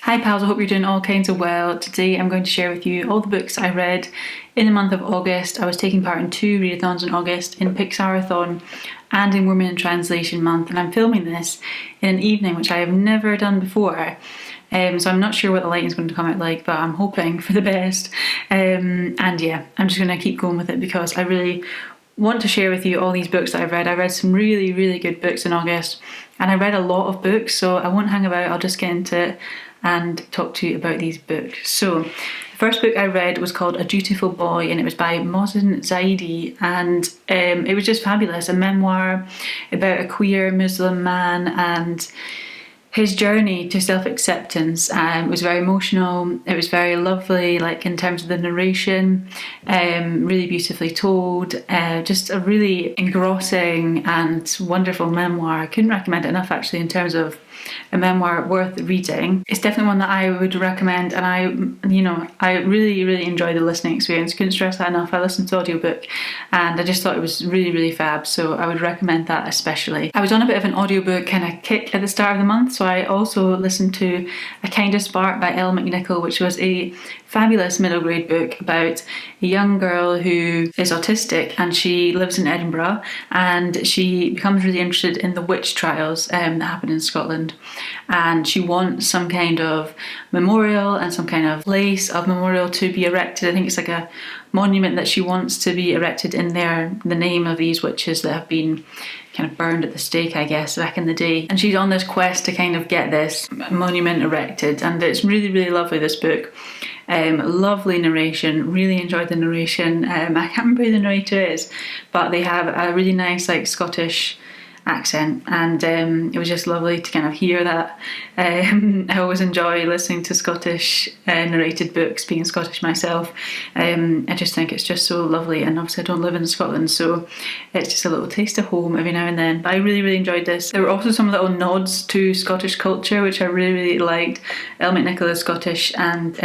Hi pals, I hope you're doing all kinds of well. Today I'm going to share with you all the books I read in the month of August. I was taking part in 2 readathons in August, in Pixarathon and in Women in Translation Month, and I'm filming this in an evening which I have never done before. So I'm not sure what the lighting is going to come out like, but I'm hoping for the best. And yeah, I'm just going to keep going with it because I really want to share with you all these books that I've read. I read some really, really good books in August, and I read a lot of books, so I won't hang about. I'll just get into it and talk to you about these books. So the first book I read was called A Dutiful Boy, and it was by Mohsin Zaidi, and it was just fabulous. A memoir about a queer Muslim man and his journey to self-acceptance. It was very emotional, it was very lovely, like in terms of the narration, really beautifully told, just a really engrossing and wonderful memoir. I couldn't recommend it enough actually in terms of a memoir worth reading. It's definitely one that I would recommend, and I really, really enjoyed the listening experience. Couldn't stress that enough. I listened to the audiobook and I just thought it was really, really fab, so I would recommend that especially. I was on a bit of an audiobook kind of kick at the start of the month, so I also listened to A Kind of Spark by Elle McNicoll, which was a fabulous middle grade book about a young girl who is autistic and she lives in Edinburgh, and she becomes really interested in the witch trials that happen in Scotland, and she wants some kind of memorial and some kind of place of memorial to be erected. I think it's like a monument that she wants to be erected in the name of these witches that have been kind of burned at the stake, I guess, back in the day. And she's on this quest to kind of get this monument erected, and it's really, really lovely, this book. Lovely narration, really enjoyed the narration. I can't remember who the narrator is, but they have a really nice like Scottish accent, and it was just lovely to kind of hear that. I always enjoy listening to Scottish narrated books, being Scottish myself. I just think it's just so lovely, and obviously I don't live in Scotland, so it's just a little taste of home every now and then. But I really, really enjoyed this. There were also some little nods to Scottish culture which I really, really liked. Elle McNicoll is Scottish, and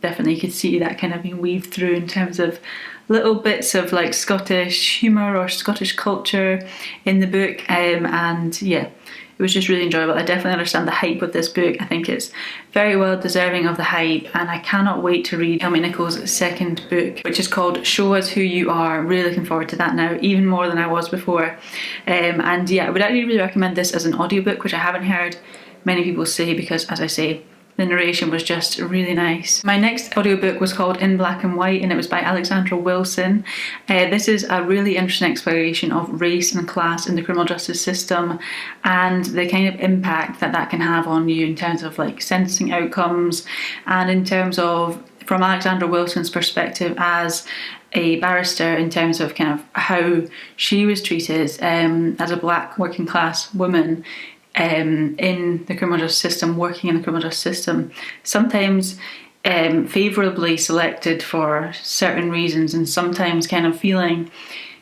definitely you could see that kind of being weaved through in terms of little bits of like Scottish humour or Scottish culture in the book, and yeah, it was just really enjoyable. I definitely understand the hype of this book. I think it's very well deserving of the hype, and I cannot wait to read Elle McNicoll's second book, which is called Show Us Who You Are. Really looking forward to that now, even more than I was before. And yeah, I would actually really recommend this as an audiobook, which I haven't heard many people say, because as I say, the narration was just really nice. My next audiobook was called In Black and White, and it was by Alexandra Wilson. This is a really interesting exploration of race and class in the criminal justice system, and the kind of impact that that can have on you in terms of like sentencing outcomes, and in terms of, from Alexandra Wilson's perspective as a barrister, in terms of kind of how she was treated as a black working class woman in the criminal justice system, working in the criminal justice system, sometimes favourably selected for certain reasons, and sometimes kind of feeling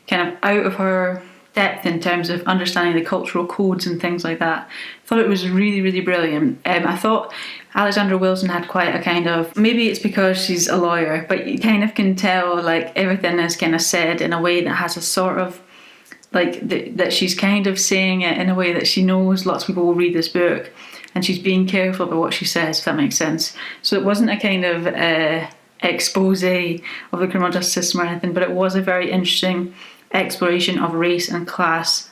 kind of out of her depth in terms of understanding the cultural codes and things like that. I thought it was really, really brilliant. I thought Alexandra Wilson had quite a kind of, maybe it's because she's a lawyer, but you kind of can tell like everything is kind of said in a way that has a sort of like that she's kind of saying it in a way that she knows lots of people will read this book, and she's being careful about what she says, if that makes sense. So it wasn't a kind of expose of the criminal justice system or anything, but it was a very interesting exploration of race and class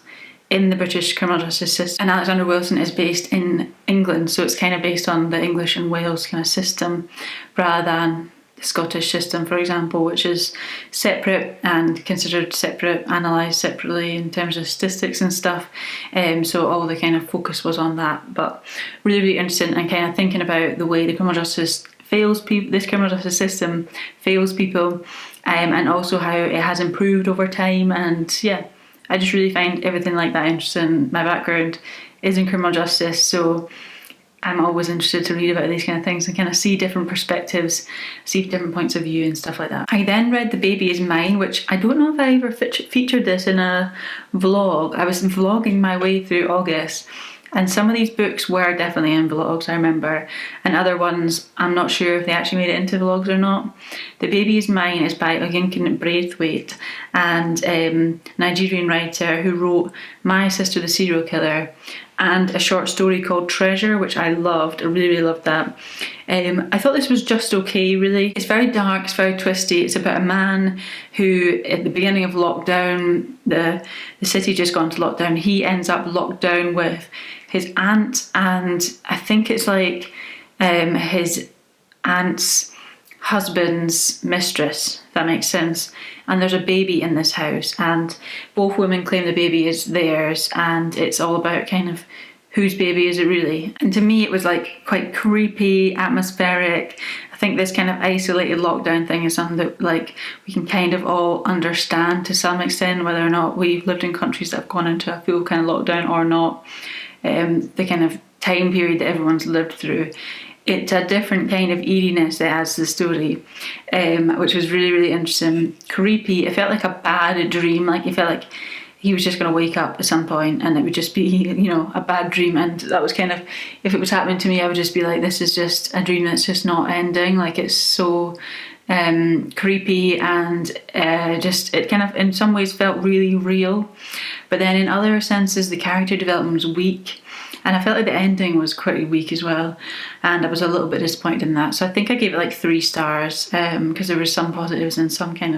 in the British criminal justice system. And Alexandra Wilson is based in England, so it's kind of based on the English and Wales kind of system rather than the Scottish system, for example, which is separate and considered separate, analysed separately in terms of statistics and stuff. So all the kind of focus was on that. But really, really interesting, and kind of thinking about the way the criminal justice fails people, this criminal justice system fails people, and also how it has improved over time. And yeah, I just really find everything like that interesting. My background is in criminal justice, so I'm always interested to read about these kind of things and kind of see different perspectives, see different points of view and stuff like that. I then read The Baby Is Mine, which I don't know if I ever featured this in a vlog. I was vlogging my way through August, And some of these books were definitely in vlogs, I remember, and other ones I'm not sure if they actually made it into vlogs or not. The Baby Is Mine is by Oyinkan Braithwaite, and Nigerian writer who wrote My Sister the Serial Killer, and a short story called Treasure, which I loved. I really, really loved that. I thought this was just okay, really. It's very dark, it's very twisty. It's about a man who, at the beginning of lockdown, the city just gone to lockdown, he ends up locked down with his aunt, and I think it's like his aunt's husband's mistress, if that makes sense. And there's a baby in this house, and both women claim the baby is theirs, and it's all about kind of whose baby is it really. And to me it was like quite creepy, atmospheric. I think this kind of isolated lockdown thing is something that like we can kind of all understand to some extent, whether or not we've lived in countries that have gone into a full kind of lockdown or not. The kind of time period that everyone's lived through. It's a different kind of eeriness that adds to the story, which was really, really interesting. Creepy. It felt like a bad dream. Like, it felt like he was just going to wake up at some point and it would just be, you know, a bad dream. And that was kind of, if it was happening to me, I would just be like, this is just a dream that's just not ending. Like, it's so creepy, and just, it kind of in some ways felt really real. But then in other senses, the character development was weak. And I felt like the ending was quite weak as well, and I was a little bit disappointed in that. So I think I gave it like 3 stars, because there were some positives and some kind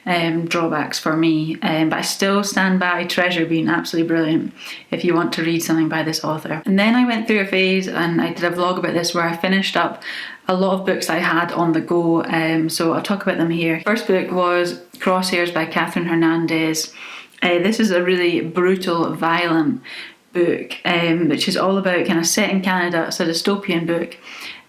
of drawbacks for me. But I still stand by Treasure being absolutely brilliant if you want to read something by this author. And then I went through a phase, and I did a vlog about this, where I finished up a lot of books I had on the go. So I'll talk about them here. First book was Crosshairs by Hernandez. This is a really brutal, violent book, which is all about kind of set in Canada. It's a dystopian book,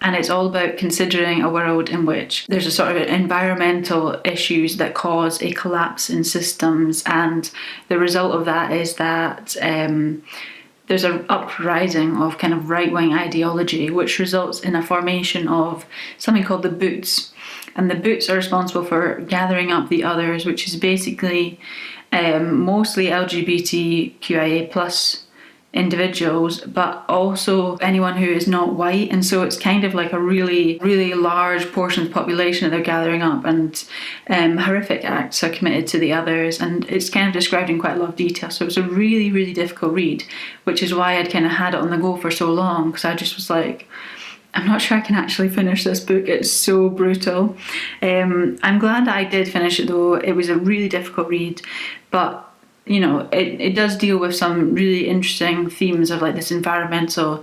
and it's all about considering a world in which there's a sort of environmental issues that cause a collapse in systems, and the result of that is that there's an uprising of kind of right-wing ideology, which results in a formation of something called the Boots. And the Boots are responsible for gathering up the others, which is basically mostly LGBTQIA plus individuals, but also anyone who is not white. And so it's kind of like a really, really large portion of the population that they're gathering up, and horrific acts are committed to the others, and it's kind of described in quite a lot of detail. So it was a really, really difficult read, which is why I'd kind of had it on the go for so long, because I just was like, I'm not sure I can actually finish this book. It's so brutal. I'm glad that I did finish it though. It was a really difficult read, but you know, it does deal with some really interesting themes of like this environmental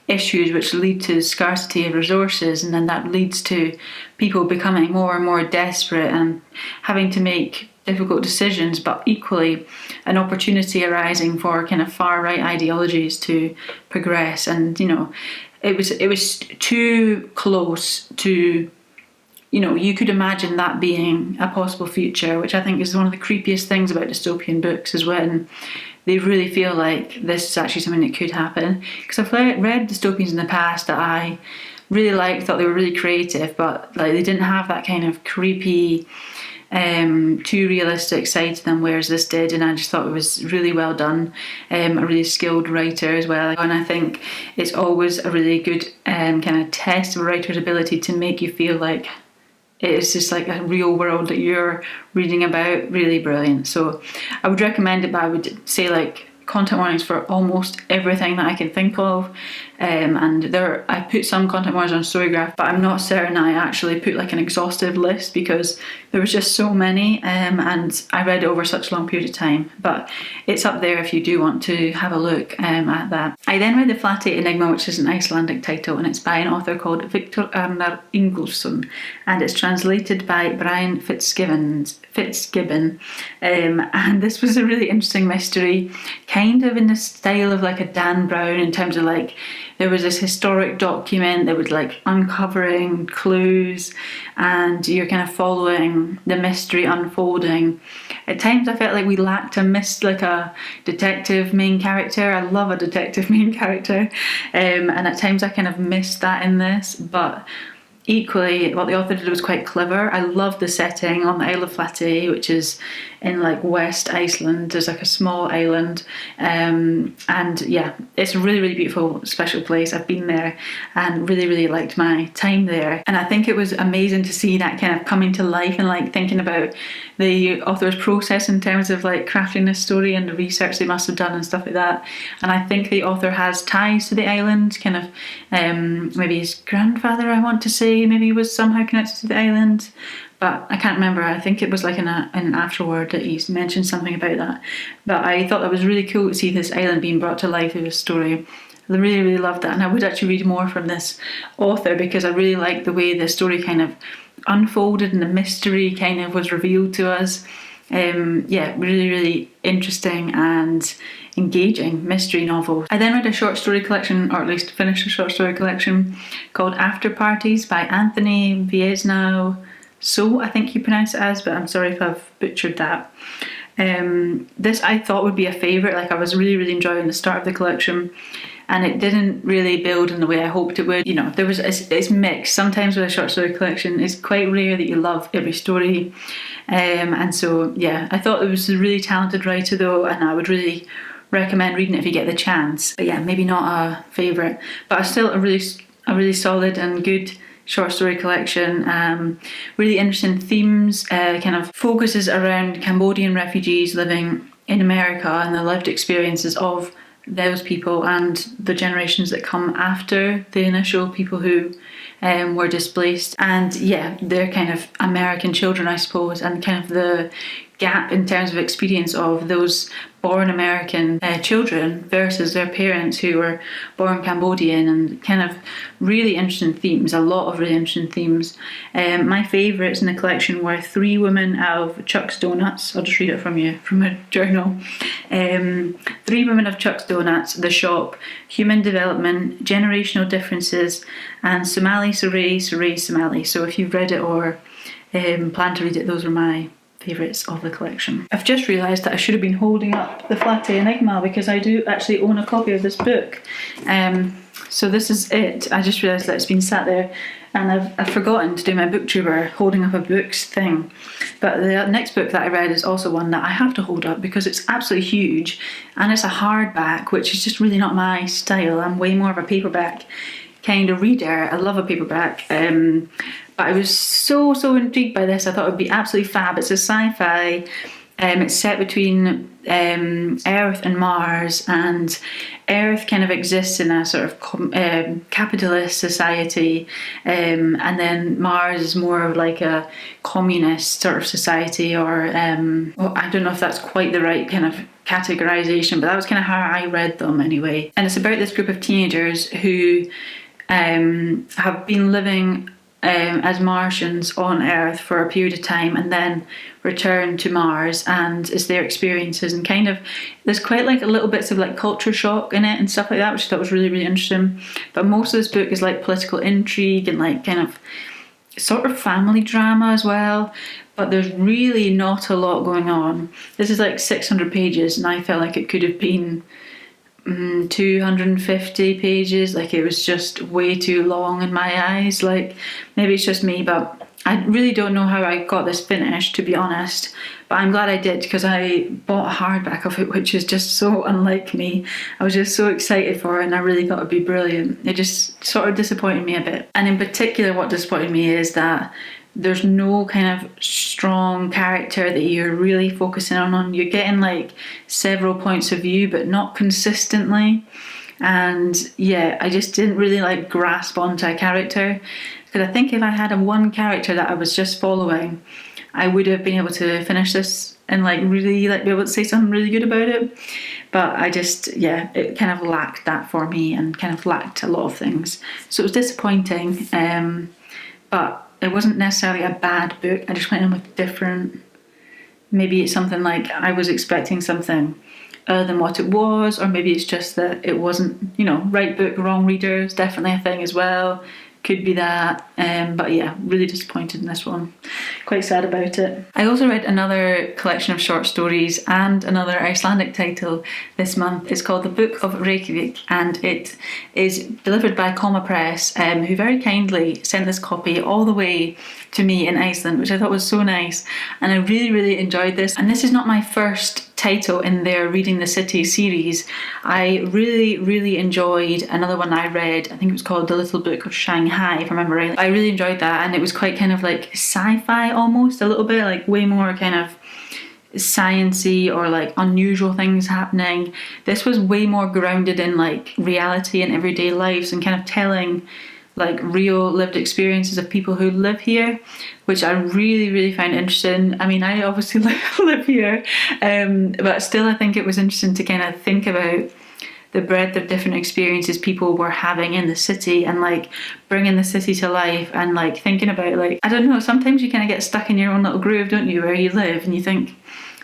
issues, which lead to scarcity of resources, and then that leads to people becoming more and more desperate and having to make difficult decisions, but equally an opportunity arising for kind of far right ideologies to progress. And you know, it was too close to, you know, you could imagine that being a possible future, which I think is one of the creepiest things about dystopian books, is when they really feel like this is actually something that could happen. Because I've read dystopians in the past that I really liked, thought they were really creative, but like they didn't have that kind of creepy, too realistic side to them, whereas this did, and I just thought it was really well done. A really skilled writer as well, and I think it's always a really good kind of test of a writer's ability to make you feel like it's just like a real world that you're reading about. Really brilliant. So I would recommend it, but I would say like content warnings for almost everything that I can think of. And there, I put some content warnings on Storygraph, but I'm not certain I actually put like an exhaustive list, because there was just so many, and I read it over such a long period of time. But it's up there if you do want to have a look at that. I then read the Flatey Enigma, which is an Icelandic title, and it's by an author called Viktor Arnar Ingolfsson, and it's translated by Brian Fitzgibbon. And this was a really interesting mystery, kind of in the style of like a Dan Brown, in terms of like there was this historic document that was like uncovering clues, and you're kind of following the mystery unfolding. At times I felt like we lacked like a detective main character. I love a detective main character, and at times I kind of missed that in this, but equally, what the author did was quite clever. I love the setting on the Isle of Flatey, which is in like West Iceland. There's like a small island, and yeah, it's a really, really beautiful, special place. I've been there and really, really liked my time there. And I think it was amazing to see that kind of coming to life, and like thinking about the author's process in terms of like crafting this story and the research they must have done and stuff like that. And I think the author has ties to the island, kind of maybe his grandfather, I want to say, maybe was somehow connected to the island, but I can't remember. I think it was like in an afterword that he mentioned something about that. But I thought that was really cool to see this island being brought to life through this story. I really, really loved that, and I would actually read more from this author because I really liked the way the story kind of unfolded and the mystery kind of was revealed to us. Yeah, really, really interesting and engaging mystery novel. I then read a short story collection, or at least finished a short story collection called Afterparties by Anthony Veasna. So I think you pronounce it as, but I'm sorry if I've butchered that. This I thought would be a favourite. Like, I was really, really enjoying the start of the collection, and it didn't really build in the way I hoped it would. You know, it's mixed. Sometimes with a short story collection, it's quite rare that you love every story. And so, yeah, I thought it was a really talented writer though, and I would really recommend reading it if you get the chance. But yeah, maybe not a favourite, but still a really solid and good short story collection. Really interesting themes, kind of focuses around Cambodian refugees living in America and the lived experiences of those people and the generations that come after the initial people who were displaced. And yeah, they're kind of American children, I suppose, and kind of the gap in terms of experience of those born American children versus their parents who were born Cambodian, and kind of really interesting themes, a lot of really interesting themes. My favourites in the collection were Three Women of Chuck's Donuts. I'll just read it from a journal. Three Women of Chuck's Donuts, The Shop, Human Development, Generational Differences, and Somali Saray Somali. So if you've read it or plan to read it, those are my favourites of the collection. I've just realised that I should have been holding up the Flatey Enigma because I do actually own a copy of this book. So this is it. I just realised that it's been sat there, and I've forgotten to do my booktuber holding up a books thing. But the next book that I read is also one that I have to hold up because it's absolutely huge, and it's a hardback, which is just really not my style. I'm way more of a paperback kind of reader. I love a paperback. But I was so intrigued by this. I thought it would be absolutely fab. It's a sci-fi. It's set between Earth and Mars, and Earth kind of exists in a sort of capitalist society, and then Mars is more of like a communist sort of society, or well, I don't know if that's quite the right kind of categorization, but that was kind of how I read them anyway. And it's about this group of teenagers who have been living as Martians on Earth for a period of time, and then return to Mars, and it's their experiences, and kind of there's quite like a little bits of like culture shock in it and stuff like that, which I thought was really, really interesting. But most of this book is like political intrigue and like kind of sort of family drama as well, but there's really not a lot going on. This is like 600 pages, and I felt like it could have been 250 pages. Like, it was just way too long in my eyes. Like, maybe it's just me, but I really don't know how I got this finished, to be honest. But I'm glad I did, because I bought a hardback of it, which is just so unlike me. I was just so excited for it, and I really thought it'd be brilliant. It just sort of disappointed me a bit. And in particular, what disappointed me is that there's no kind of strong character that you're really focusing on. You're getting like several points of view, but not consistently. And yeah, I just didn't really like grasp onto a character, because I think if I had a one character that I was just following, I would have been able to finish this and like really like be able to say something really good about it. But I just, yeah, it kind of lacked that for me, and kind of lacked a lot of things. So it was disappointing, but it wasn't necessarily a bad book. I just went in with different, maybe it's something like I was expecting something other than what it was, or maybe it's just that it wasn't, you know, right book, wrong reader is definitely a thing as well. could be that. But yeah, really disappointed in this one. Quite sad about it. I also read another collection of short stories and another Icelandic title this month. It's called The Book of Reykjavik, and it is delivered by Comma Press, who very kindly sent this copy all the way to me in Iceland, which I thought was so nice. And I really, really enjoyed this. And this is not my first title in their Reading the City series. I really, really enjoyed another one I read. I think it was called The Little Book of Shanghai, if I remember right. I really enjoyed that, and it was quite kind of like sci-fi almost, a little bit, like way more kind of sciencey or like unusual things happening. This was way more grounded in like reality and everyday lives, and kind of telling like real lived experiences of people who live here, which I really, really found interesting. I mean, I obviously live here, but still I think it was interesting to kind of think about the breadth of different experiences people were having in the city, and like bringing the city to life, and like thinking about, like, I don't know, sometimes you kind of get stuck in your own little groove, don't you, where you live, and you think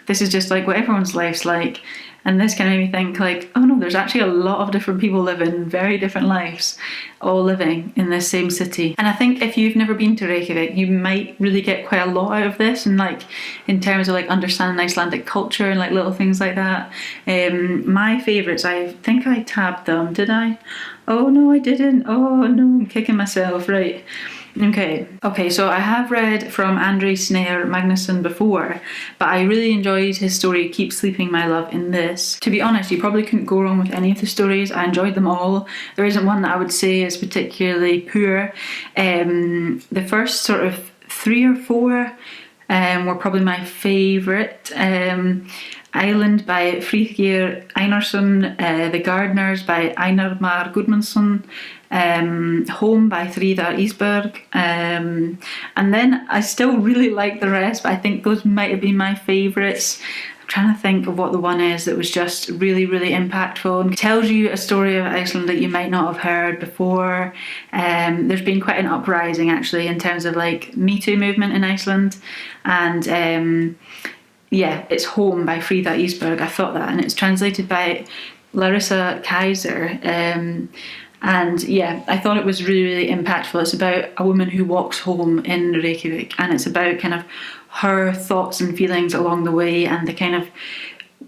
this is just like what everyone's life's like. And this kind of made me think, like, oh no, there's actually a lot of different people living very different lives, all living in this same city. And I think if you've never been to Reykjavik, you might really get quite a lot out of this, and like in terms of like understanding Icelandic culture and like little things like that. My favourites, I think I tabbed them, did I? Oh no, I didn't. Oh no, I'm kicking myself, right. Okay, so I have read from Andrei Snare Magnusson before, but I really enjoyed his story Keep Sleeping My Love in this. To be honest, you probably couldn't go wrong with any of the stories. I enjoyed them all. There isn't one that I would say is particularly poor. The first sort of 3 or 4 were probably my favourite. Island by Friðgeir Einarsson, The Gardeners by Einar Mar Gudmundsson, Home by Thríðar Ísberg, and then I still really like the rest, but I think those might have been my favourites. I'm trying to think of what the one is that was just really, really impactful and tells you a story of Iceland that you might not have heard before. There's been quite an uprising actually in terms of like Me Too movement in Iceland, and yeah, it's Home by Thríðar Ísberg. I thought that, and it's translated by Larissa Kaiser. And yeah, I thought it was really, really impactful. It's about a woman who walks home in Reykjavik, and it's about kind of her thoughts and feelings along the way, and the kind of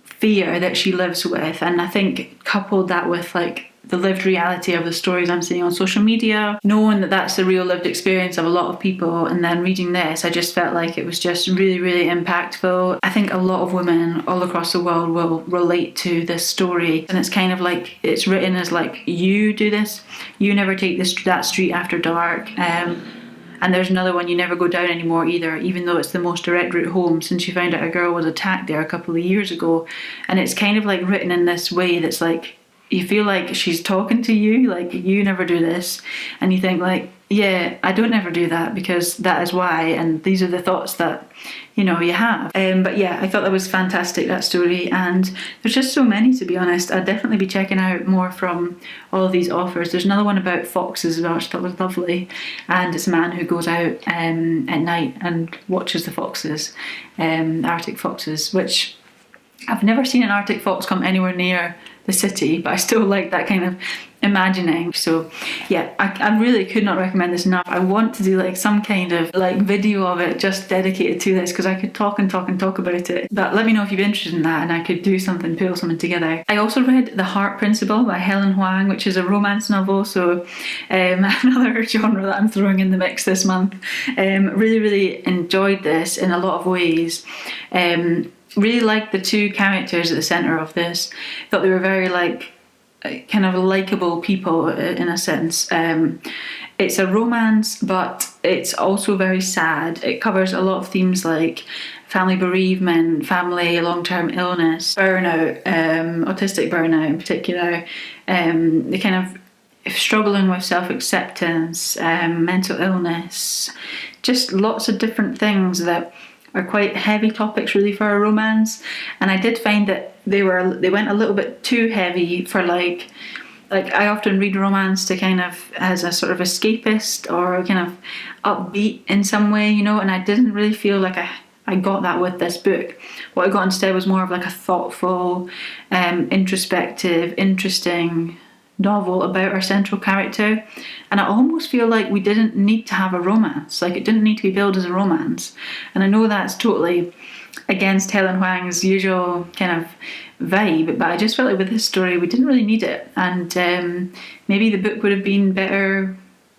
fear that she lives with. And I think coupled that with like the lived reality of the stories I'm seeing on social media, knowing that that's the real lived experience of a lot of people, and then reading this, I just felt like it was just really, really impactful. I think a lot of women all across the world will relate to this story, and it's kind of like it's written as like, you do this, you never take that street after dark, and there's another one, you never go down anymore either, even though it's the most direct route home, since you found out a girl was attacked there a couple of years ago. And it's kind of like written in this way that's like, you feel like she's talking to you, like, you never do this. And you think like, yeah, I don't ever do that because that is why, and these are the thoughts that, you know, you have. But yeah, I thought that was fantastic, that story. And there's just so many, to be honest. I'd definitely be checking out more from all of these authors. There's another one about foxes as well, which I thought was lovely. And it's a man who goes out at night and watches the foxes, Arctic foxes, which I've never seen an Arctic fox come anywhere near the city, but I still like that kind of imagining. So yeah, I really could not recommend this enough. I want to do like some kind of like video of it just dedicated to this, because I could talk and talk and talk about it. But let me know if you're interested in that, and I could do something, pull something together. I also read The Heart Principle by Helen Hoang, which is a romance novel, so another genre that I'm throwing in the mix this month. Really, really enjoyed this in a lot of ways. Really liked the 2 characters at the centre of this. Thought they were very like kind of likeable people in a sense. It's a romance, but it's also very sad. It covers a lot of themes like family bereavement, family long-term illness, burnout, autistic burnout in particular, the kind of struggling with self-acceptance, mental illness, just lots of different things that are quite heavy topics really for a romance. And I did find that they went a little bit too heavy for like I often read romance to kind of as a sort of escapist or kind of upbeat in some way, you know, and I didn't really feel like I got that with this book. What I got instead was more of like a thoughtful, introspective, interesting novel about our central character, and I almost feel like we didn't need to have a romance. Like, it didn't need to be billed as a romance, and I know that's totally against Helen Hoang's usual kind of vibe, but I just felt like with this story we didn't really need it, and maybe the book would have been better,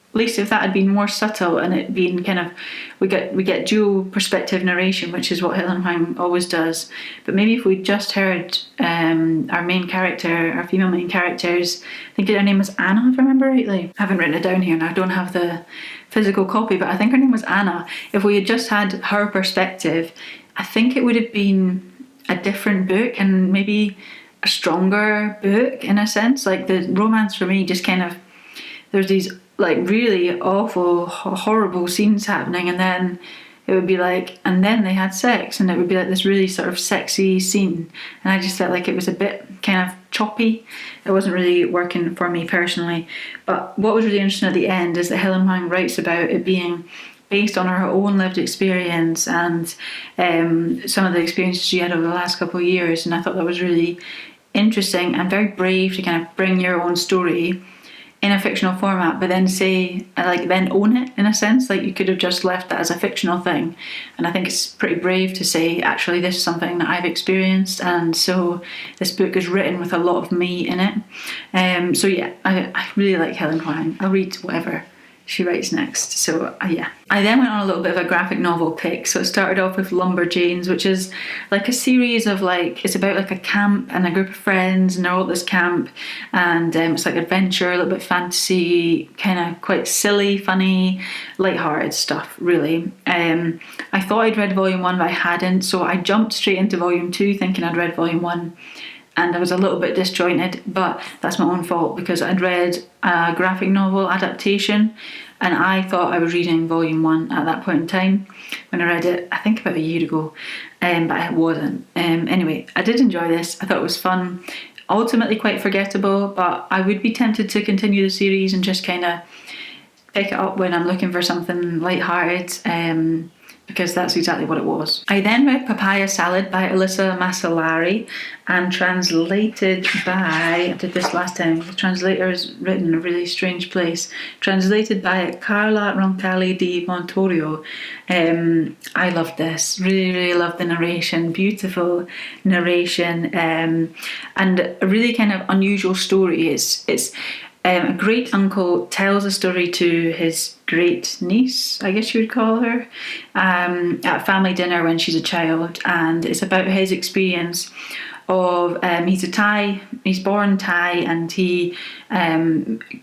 at least if that had been more subtle and it been kind of, we get dual perspective narration, which is what Helen Hoang always does. But maybe if we just heard our main character, our female main characters, I think her name was Anna, if I remember rightly. I haven't written it down here and I don't have the physical copy, but I think her name was Anna. If we had just had her perspective, I think it would have been a different book, and maybe a stronger book in a sense. Like, the romance for me just kind of, there's these like really awful, horrible scenes happening, and then it would be like, and then they had sex, and it would be like this really sort of sexy scene, and I just felt like it was a bit kind of choppy. It wasn't really working for me personally. But what was really interesting at the end is that Helen Hoang writes about it being based on her own lived experience and some of the experiences she had over the last couple of years, and I thought that was really interesting and very brave to kind of bring your own story in a fictional format, but then then own it in a sense. Like, you could have just left that as a fictional thing, and I think it's pretty brave to say, actually, this is something that I've experienced, and so this book is written with a lot of me in it. So yeah, I really like Helen Hoang. I'll read whatever she writes next. So yeah. I then went on a little bit of a graphic novel kick. So it started off with Lumberjanes, which is like a series of like, it's about like a camp and a group of friends, and they're all at this camp, and it's like adventure, a little bit fantasy, kind of quite silly, funny, light-hearted stuff, really. I thought I'd read volume 1, but I hadn't, so I jumped straight into volume 2 thinking I'd read volume 1, and I was a little bit disjointed, but that's my own fault because I'd read a graphic novel adaptation, and I thought I was reading volume 1 at that point in time when I read it, I think about a year ago, but I wasn't. Anyway, I did enjoy this. I thought it was fun, ultimately quite forgettable, but I would be tempted to continue the series and just kind of pick it up when I'm looking for something light-hearted, because that's exactly what it was. I then read Papaya Salad by Elisa Maceralli, and translated by, I did this last time, the translator is written in a really strange place, translated by Carla Roncalli di Montorio. I loved this, really, really loved the narration, beautiful narration, and a really kind of unusual story. It's a great uncle tells a story to his great niece, I guess you would call her, at a family dinner when she's a child, and it's about his experience of, he's a Thai, he's born Thai, and he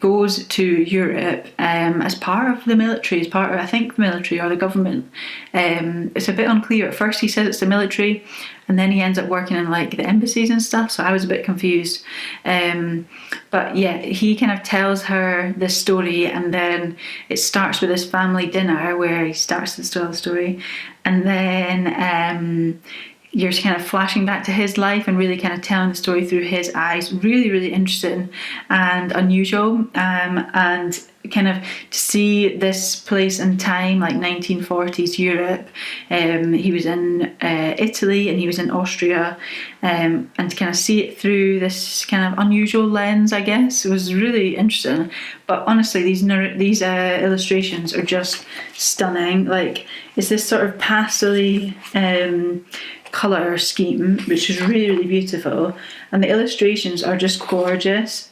goes to Europe as part of the military, as part of, I think, the military or the government. It's a bit unclear. At first he says it's the military, and then he ends up working in like the embassies and stuff, so I was a bit confused. But yeah, he kind of tells her this story, and then it starts with this family dinner where he starts to tell the story, and then you're kind of flashing back to his life and really kind of telling the story through his eyes. Really, really interesting and unusual, and kind of to see this place and time, like 1940s Europe. He was in Italy and he was in Austria, and to kind of see it through this kind of unusual lens, I guess, it was really interesting. But honestly, these illustrations are just stunning. Like, it's this sort of pastel-y colour scheme, which is really, really beautiful, and the illustrations are just gorgeous.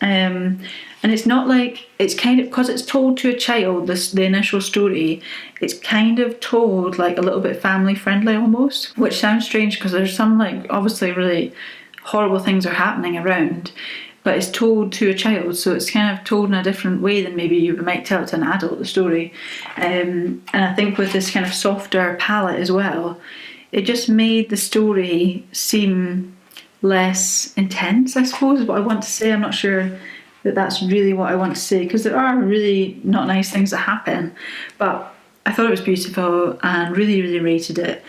And it's not like, it's kind of, because it's told to a child, the initial story, it's kind of told like a little bit family friendly almost, which sounds strange because there's some like obviously really horrible things are happening around, but it's told to a child, so it's kind of told in a different way than maybe you might tell it to an adult, the story. And I think with this kind of softer palette as well, it just made the story seem less intense, I suppose is what I want to say. I'm not sure that that's really what I want to say, because there are really not nice things that happen, but I thought it was beautiful and really, really rated it.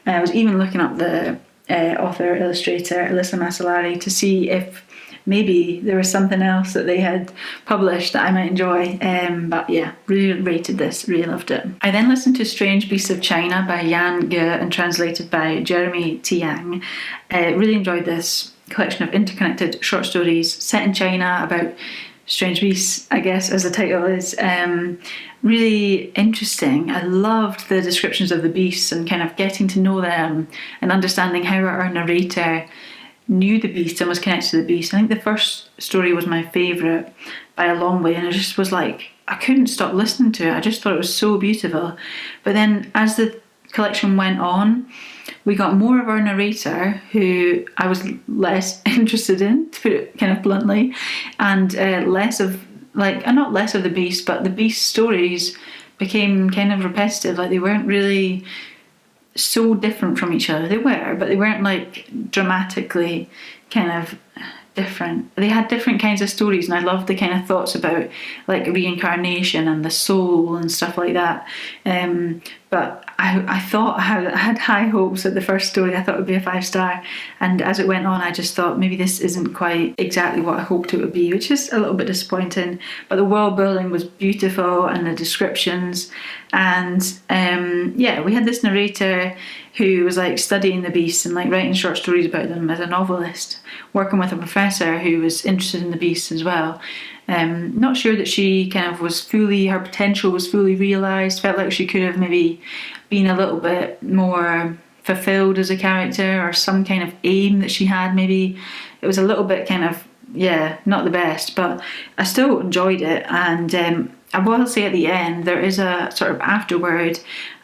I was even looking up the author, illustrator, Elisa Maceralli, to see if maybe there was something else that they had published that I might enjoy, but yeah, really rated this, really loved it. I then listened to Strange Beasts of China by Yan Ge and translated by Jeremy Tiang. Really enjoyed this collection of interconnected short stories set in China about Strange Beasts, I guess, as the title is, really interesting. I loved the descriptions of the beasts and kind of getting to know them and understanding how our narrator knew the beast and was connected to the beast. I think the first story was my favourite by a long way, and it just was like, I couldn't stop listening to it. I just thought it was so beautiful. But then as the collection went on, we got more of our narrator, who I was less interested in, to put it kind of bluntly, and less of, like, not less of the beast, but the beast stories became kind of repetitive. Like, they weren't really so different from each other. They were, but they weren't like dramatically kind of different. They had different kinds of stories, and I loved the kind of thoughts about like reincarnation and the soul and stuff like that. But I thought I had high hopes at the first story. I thought it would be a 5-star, and as it went on, I just thought maybe this isn't quite exactly what I hoped it would be, which is a little bit disappointing. But the world building was beautiful, and the descriptions, and we had this narrator who was like studying the beasts and like writing short stories about them as a novelist, working with a professor who was interested in the beasts as well. Not sure that she kind of was her potential was fully realised. Felt like she could have maybe been a little bit more fulfilled as a character, or some kind of aim that she had. Maybe it was a little bit kind of, not the best, but I still enjoyed it. And I will say at the end, there is a sort of afterword,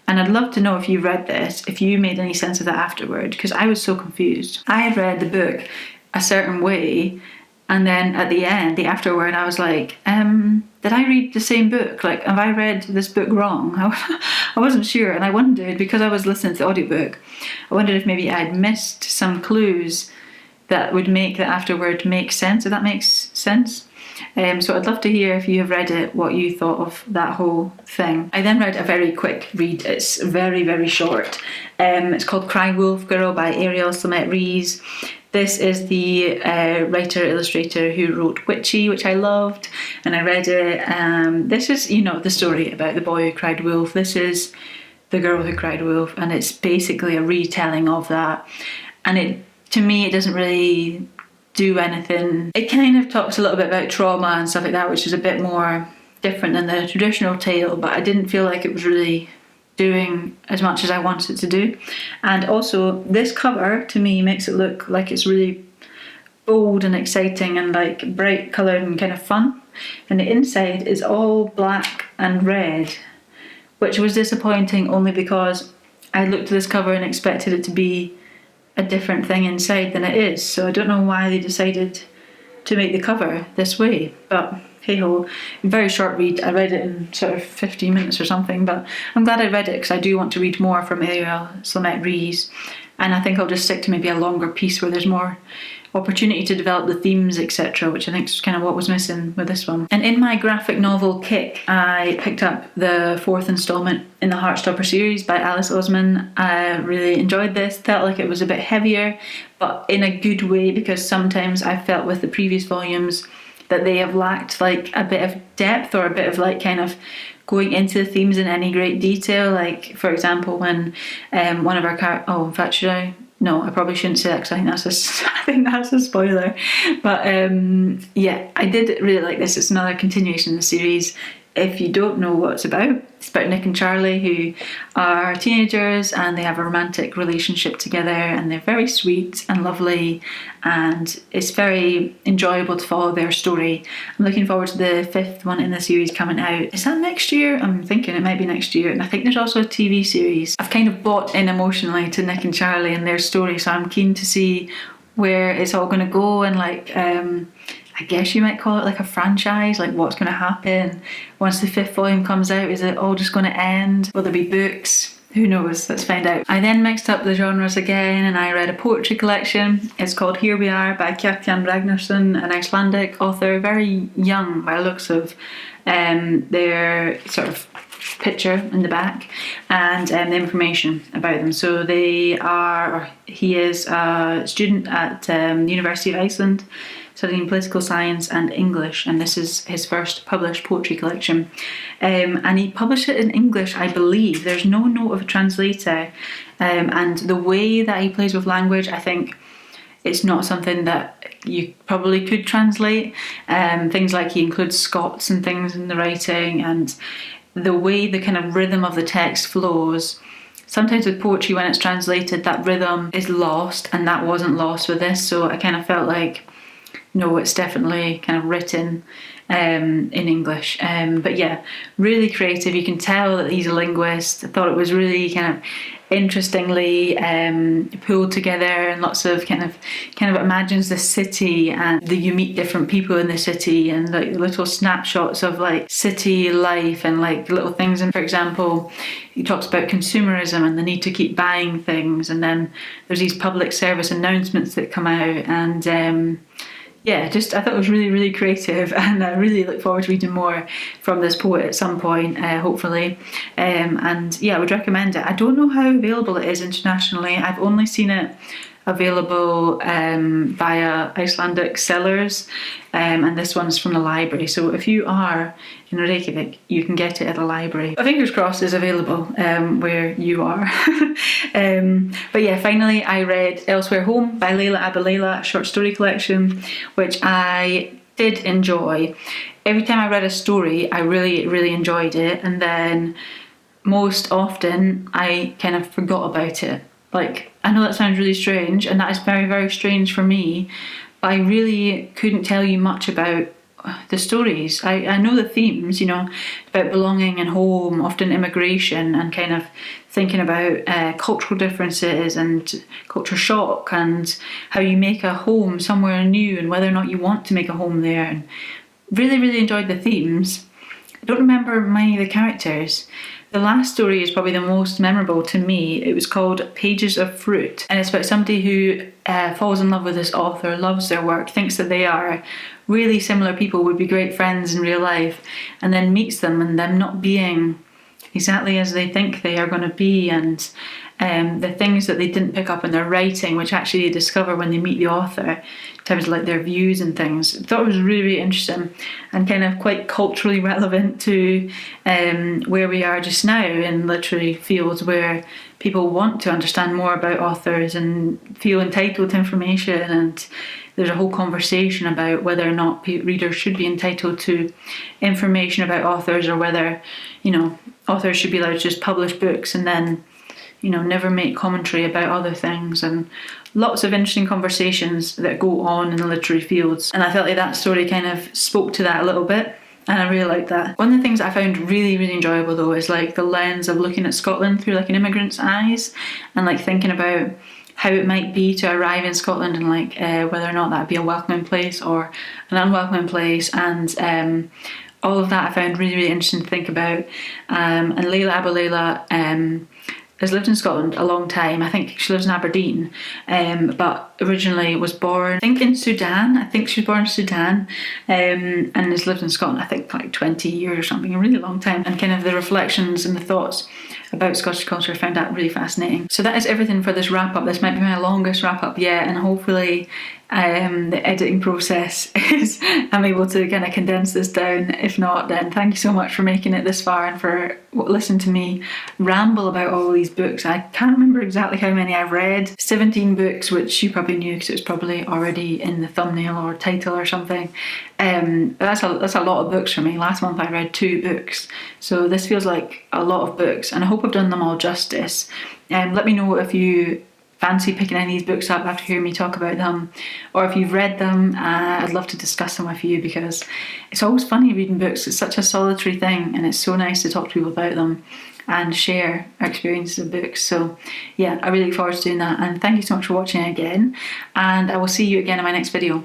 and I'd love to know if you read this, if you made any sense of that afterword, because I was so confused. I had read the book a certain way, and then at the end, the afterword, I was like, did I read the same book? Like, have I read this book wrong? I wasn't sure, and I wondered, because I was listening to the audiobook, I wondered if maybe I'd missed some clues that would make the afterword make sense, if that makes sense. So I'd love to hear, if you have read it, what you thought of that whole thing. I then read a very quick read. It's very, very short. It's called Cry Wolf Girl by Ariel Slamet-Rees. This is the writer-illustrator who wrote Witchy, which I loved, and I read it. This is, the story about the boy who cried wolf. This is the girl who cried wolf, and it's basically a retelling of that. And to me, it doesn't really do anything. It kind of talks a little bit about trauma and stuff like that, which is a bit more different than the traditional tale, but I didn't feel like it was really doing as much as I wanted it to do. And also, this cover to me makes it look like it's really bold and exciting and like bright coloured and kind of fun, and the inside is all black and red, which was disappointing only because I looked at this cover and expected it to be a different thing inside than it is. So I don't know why they decided to make the cover this way, but hey ho. Very short read. I read it in sort of 15 minutes or something, but I'm glad I read it because I do want to read more from Ariel Slamet-Rees, and I think I'll just stick to maybe a longer piece where there's more opportunity to develop the themes, etc., which I think is kind of what was missing with this one. And in my graphic novel kick, I picked up the 4th instalment in the Heartstopper series by Alice Oseman. I really enjoyed this. Felt like it was a bit heavier, but in a good way, because sometimes I felt with the previous volumes that they have lacked like a bit of depth, or a bit of like kind of going into the themes in any great detail. Like, for example, when one of our No, I probably shouldn't say that because I think that's a spoiler. But I did really like this. It's another continuation of the series. If you don't know what it's about Nick and Charlie, who are teenagers and they have a romantic relationship together, and they're very sweet and lovely, and it's very enjoyable to follow their story. I'm looking forward to the 5th one in the series coming out. Is that next year? I'm thinking it might be next year. And I think there's also a TV series. I've kind of bought in emotionally to Nick and Charlie and their story, so I'm keen to see where it's all going to go, and like I guess you might call it like a franchise, like what's going to happen once the 5th volume comes out. Is it all just going to end? Will there be books? Who knows? Let's find out. I then mixed up the genres again, and I read a poetry collection. It's called Here We Are by Kjartan Ragnarsson, an Icelandic author, very young by the looks of their sort of picture in the back, and the information about them. So he is a student at the University of Iceland, studying political science and English, and this is his first published poetry collection. And he published it in English, I believe. There's no note of a translator, and the way that he plays with language, I think, it's not something that you probably could translate. Things like he includes Scots and things in the writing, and the way the kind of rhythm of the text flows. Sometimes with poetry, when it's translated, that rhythm is lost, and that wasn't lost with this. So I kind of felt like, no, it's definitely kind of written in English. But yeah, really creative. You can tell that he's a linguist. I thought it was really kind of interestingly pulled together, and lots of kind of imagines the city, and you meet different people in the city, and like little snapshots of like city life and like little things. And for example, he talks about consumerism and the need to keep buying things, and then there's these public service announcements that come out, and yeah, just I thought it was really, really creative, and I really look forward to reading more from this poet at some point, hopefully. And yeah, I would recommend it. I don't know how available it is internationally. I've only seen it available via Icelandic sellers, and this one's from the library. So if you are in Reykjavik, you can get it at the library. But fingers crossed it's available where you are. But yeah, finally I read Elsewhere Home by Leila Abilela, a short story collection, which I did enjoy. Every time I read a story, I really, really enjoyed it, and then most often I kind of forgot about it. Like, I know that sounds really strange, and that is very, very strange for me, but I really couldn't tell you much about the stories. I know the themes, you know, about belonging and home, often immigration, and kind of thinking about cultural differences and culture shock, and how you make a home somewhere new, and whether or not you want to make a home there. And really, really enjoyed the themes. I don't remember many of the characters. The last story is probably the most memorable to me. It was called Pages of Fruit, and it's about somebody who falls in love with this author, loves their work, thinks that they are really similar people, would be great friends in real life, and then meets them, and them not being exactly as they think they are going to be, and the things that they didn't pick up in their writing, which actually they discover when they meet the author, in terms of like their views and things. I thought it was really, really interesting, and kind of quite culturally relevant to where we are just now in literary fields, where people want to understand more about authors and feel entitled to information, and there's a whole conversation about whether or not readers should be entitled to information about authors, or whether, you know, authors should be allowed to just publish books and then, you know, never make commentary about other things. And lots of interesting conversations that go on in the literary fields. And I felt like that story kind of spoke to that a little bit, and I really liked that. One of the things I found really, really enjoyable though is like the lens of looking at Scotland through like an immigrant's eyes, and like thinking about how it might be to arrive in Scotland, and like whether or not that'd be a welcoming place or an unwelcoming place, and all of that I found really, really interesting to think about. And Leila Abilela has lived in Scotland a long time. I think she lives in Aberdeen, but originally was born, I think, in Sudan. I think she was born in Sudan, and has lived in Scotland, I think, like 20 years or something, a really long time. And kind of the reflections and the thoughts about Scottish culture, I found that really fascinating. So that is everything for this wrap up. This might be my longest wrap up yet, and hopefully the editing process is I'm able to kind of condense this down. If not, then thank you so much for making it this far and for listening to me ramble about all these books. I can't remember exactly how many I've read. 17 books, which you probably knew because it was probably already in the thumbnail or title or something. That's a lot of books for me. Last month I read 2 books, so this feels like a lot of books, and I hope I've done them all justice. Let me know if you fancy picking any of these books up after hearing me talk about them, or if you've read them. I'd love to discuss them with you, because it's always funny reading books. It's such a solitary thing, and it's so nice to talk to people about them and share our experiences of books. So yeah, I really look forward to doing that, and thank you so much for watching again, and I will see you again in my next video.